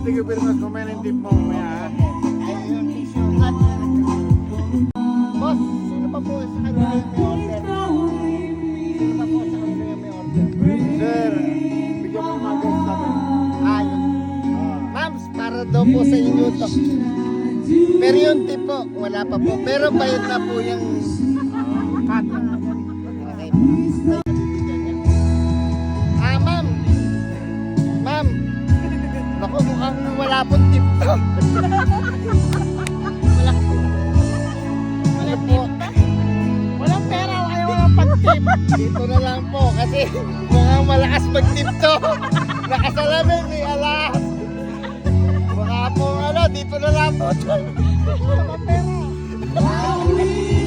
Thank you very much. Kumain ng tip mo. Maya. Ayun, tissue. Boss, sino pa po sa kanila yung may order? Sino pa po sa kanila yung may order? Sir, bigyan mo yung mga guests namin. Ayun. Ma'ams, para daw po sa inyo to. Pero yung tip po, wala pa po. Pero bayad na po yung cut. Okay. Ma'am. Ma'am. Naku, mukhang wala pong tip to. Wala po. Walang pera, ayaw walang pag-tip. Dito na lang po kasi mukhang malakas mag-tip to. Nakasalamin ni alas. Baka po dito na lang po. Walang pera.